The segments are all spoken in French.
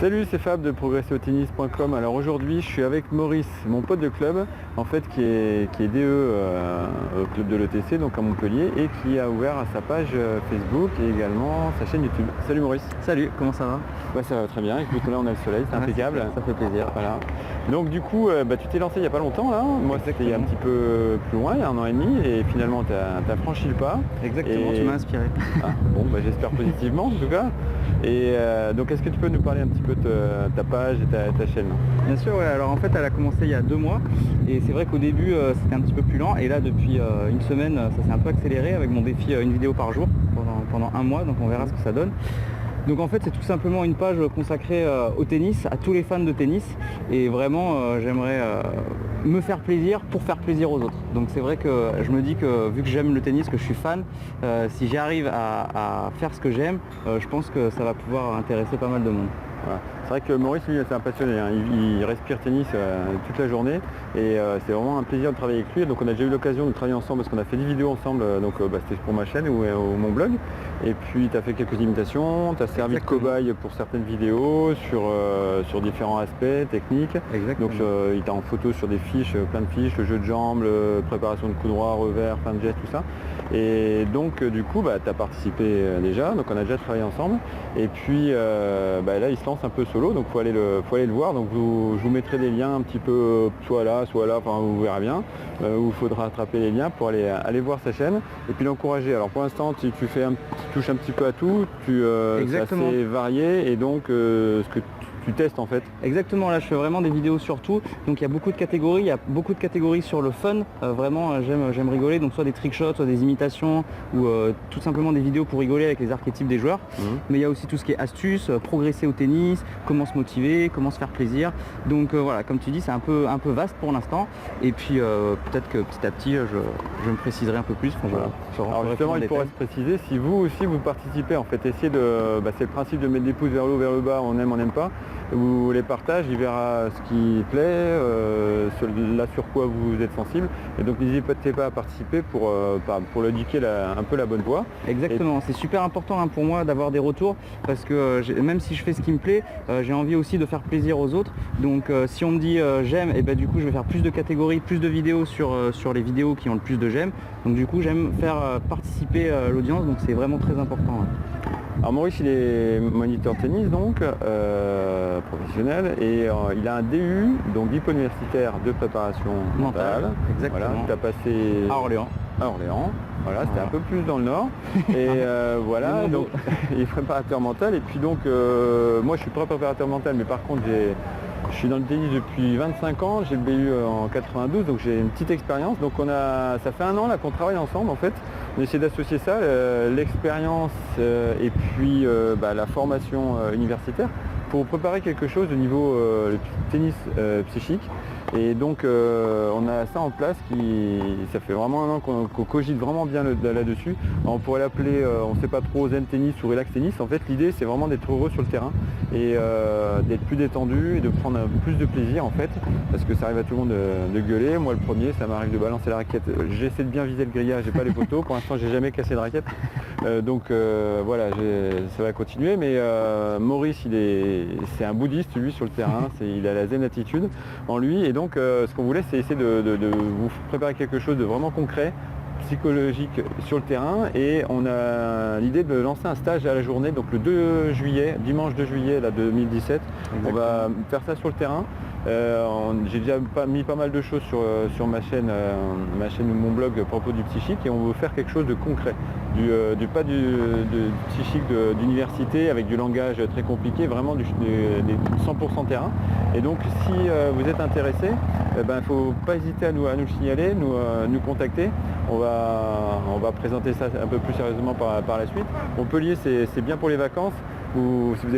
Salut, c'est Fab de progresserautennis.com. Alors aujourd'hui, je suis avec Maurice, mon pote de club, en fait, qui est DE au club de l'ETC, donc à Montpellier, et qui a ouvert sa page Facebook et également sa chaîne YouTube. Salut Maurice. Salut, comment ça va? Ouais, ça va très bien. Écoute, là on a le soleil, c'est impeccable. Ça fait plaisir. Voilà. Donc du coup, tu t'es lancé il n'y a pas longtemps là. Moi c'était il y a un petit peu plus loin, il y a 1 an et demi, et finalement tu as franchi le pas. Exactement, tu m'as inspiré. Ah, bon, j'espère positivement en tout cas. Et donc est-ce que tu peux nous parler un petit peu de ta page et ta chaîne? Bien sûr, ouais. Alors en fait elle a commencé il y a 2 mois et c'est vrai qu'au début c'était un petit peu plus lent et là depuis une semaine ça s'est un peu accéléré avec mon défi une vidéo par jour pendant 1 mois, donc on verra ce que ça donne. Donc en fait c'est tout simplement une page consacrée au tennis, à tous les fans de tennis, et vraiment j'aimerais me faire plaisir pour faire plaisir aux autres. Donc c'est vrai que je me dis que vu que j'aime le tennis, que je suis fan, si j'arrive à faire ce que j'aime, je pense que ça va pouvoir intéresser pas mal de monde. Voilà. C'est vrai que Maurice, lui, c'est un passionné, hein. Il respire tennis toute la journée et c'est vraiment un plaisir de travailler avec lui. Donc on a déjà eu l'occasion de travailler ensemble parce qu'on a fait des vidéos ensemble, c'était pour ma chaîne ou mon blog. Et puis tu as fait quelques imitations, tu as servi de cobaye pour certaines vidéos sur différents aspects techniques. Exactement. Donc il t'a en photo sur des fiches, plein de fiches, le jeu de jambes, préparation de coup droit, revers, fin de geste, tout ça. Et donc du coup tu as participé déjà, donc on a déjà travaillé ensemble. Et puis là il se lance un peu solo, donc faut aller le voir. Donc je vous mettrai des liens un petit peu soit là, enfin vous verrez bien, où il faudra attraper les liens pour aller voir sa chaîne et puis l'encourager. Alors pour l'instant tu touches un petit peu à tout, c'est assez varié, et donc ce que tu testes en fait. Exactement, là je fais vraiment des vidéos sur tout, donc il y a beaucoup de catégories, sur le fun, vraiment j'aime rigoler, donc soit des trickshots, soit des imitations, ou tout simplement des vidéos pour rigoler avec les archétypes des joueurs. Mais il y a aussi tout ce qui est astuces, progresser au tennis, comment se motiver, comment se faire plaisir. Donc voilà, comme tu dis, c'est un peu vaste pour l'instant, et puis peut-être que petit à petit je me préciserai un peu plus. Voilà. Alors justement il pourrait se préciser, si vous aussi vous participez, en fait essayez de, c'est le principe de mettre des pouces vers le haut, vers le bas, on aime, on n'aime pas, vous les partagez, il verra ce qui plaît, là sur quoi vous êtes sensible, et donc n'hésitez pas à participer pour lui indiquer un peu la bonne voie. Exactement, c'est super important pour moi d'avoir des retours, parce que même si je fais ce qui me plaît, j'ai envie aussi de faire plaisir aux autres. Donc si on me dit j'aime, et du coup je vais faire plus de catégories, plus de vidéos sur les vidéos qui ont le plus de j'aime. Donc du coup j'aime faire participer l'audience, donc c'est vraiment très important. Alors Maurice, il est moniteur de tennis, donc professionnel, et il a un DU, donc diplôme universitaire de préparation mentale. Exactement. Voilà, tu as passé à Orléans. Voilà, c'était un peu plus dans le nord. Et voilà, donc il est préparateur mental. Et puis donc moi je suis pas préparateur mental, mais par contre je suis dans le tennis depuis 25 ans, j'ai le BU en 92, donc j'ai une petite expérience. Donc ça fait 1 an là qu'on travaille ensemble en fait. On essaie d'associer ça, l'expérience et puis la formation universitaire pour préparer quelque chose de niveau le tennis psychique. Et donc on a ça en place, ça fait vraiment 1 an qu'on cogite vraiment bien là-dessus. On pourrait l'appeler, on ne sait pas trop, zen tennis ou relax tennis. En fait l'idée c'est vraiment d'être heureux sur le terrain et d'être plus détendu et de prendre plus de plaisir en fait, parce que ça arrive à tout le monde de gueuler. Moi le premier, ça m'arrive de balancer la raquette, j'essaie de bien viser le grillage, j'ai pas les poteaux, pour l'instant j'ai jamais cassé de raquette. Donc voilà, ça va continuer, mais Maurice c'est un bouddhiste lui sur le terrain, il a la zen attitude en lui, et donc ce qu'on voulait c'est essayer de vous préparer quelque chose de vraiment concret, psychologique sur le terrain, et on a l'idée de lancer un stage à la journée, donc le 2 juillet, dimanche 2 juillet là, 2017. Exactement. On va faire ça sur le terrain. J'ai déjà mis pas mal de choses sur ma chaîne ou mon blog à propos du psychique, et on veut faire quelque chose de concret, pas du psychique d'université avec du langage très compliqué, vraiment des 100% terrain. Et donc si vous êtes intéressé, il ne faut pas hésiter à nous le signaler, nous contacter. On va présenter ça un peu plus sérieusement par la suite. Montpellier c'est bien pour les vacances. Ou si vous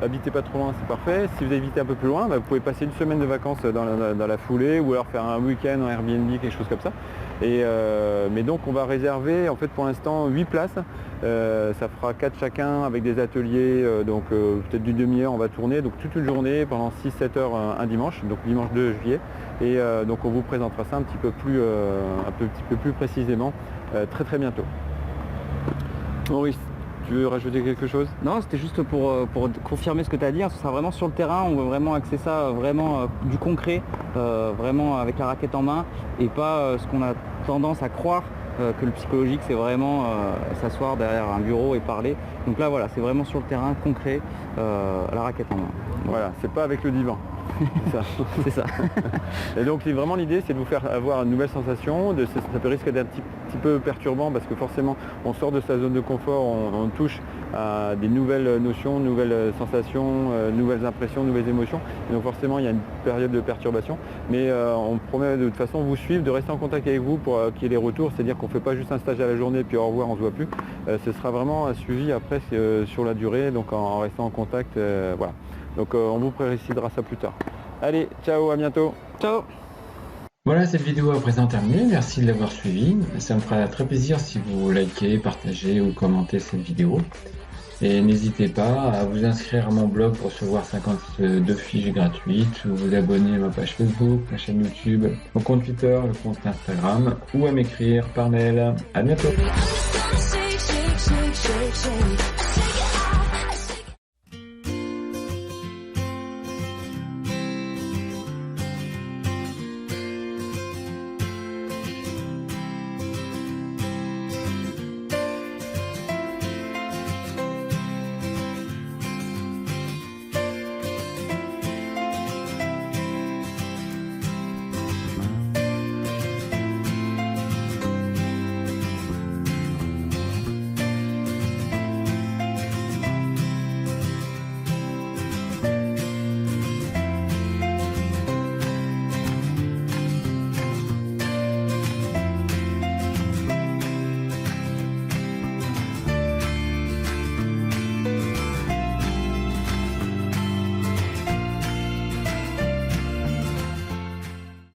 habitez pas trop loin, c'est parfait. Si vous habitez un peu plus loin, vous pouvez passer une semaine de vacances dans la foulée, ou alors faire un week-end en Airbnb, quelque chose comme ça. Mais donc on va réserver en fait pour l'instant 8 places. Ça fera 4 chacun avec des ateliers, peut-être d'une demi-heure on va tourner, donc toute une journée pendant 6-7 heures un dimanche, donc dimanche 2 juillet. Et donc on vous présentera ça un petit peu plus précisément très bientôt. Maurice, Tu veux rajouter quelque chose? Non, c'était juste pour confirmer ce que tu as dit, hein. Ce sera vraiment sur le terrain, on veut vraiment axer ça vraiment du concret, vraiment avec la raquette en main, et pas ce qu'on a tendance à croire que le psychologique c'est vraiment s'asseoir derrière un bureau et parler. Donc là voilà, c'est vraiment sur le terrain, concret, la raquette en main. Voilà, c'est pas avec le divan. C'est ça. C'est ça. Et donc vraiment l'idée c'est de vous faire avoir une nouvelle sensation, ça peut risquer d'être un petit peu perturbant parce que forcément on sort de sa zone de confort, on touche à des nouvelles notions, nouvelles sensations, nouvelles impressions, nouvelles émotions. Et donc forcément il y a une période de perturbation, mais on promet de toute façon vous suivre, de rester en contact avec vous pour qu'il y ait les retours, c'est-à-dire qu'on ne fait pas juste un stage à la journée puis au revoir, on se voit plus. Ce sera vraiment un suivi après sur la durée, donc en restant en contact, voilà. Donc on vous précisera ça plus tard. Allez, ciao, à bientôt. Ciao. Voilà, cette vidéo à présent terminée. Merci de l'avoir suivie. Ça me fera très plaisir si vous likez, partagez ou commentez cette vidéo. Et n'hésitez pas à vous inscrire à mon blog pour recevoir 52 fiches gratuites, ou vous abonner à ma page Facebook, ma chaîne YouTube, mon compte Twitter, le compte Instagram, ou à m'écrire par mail. À bientôt.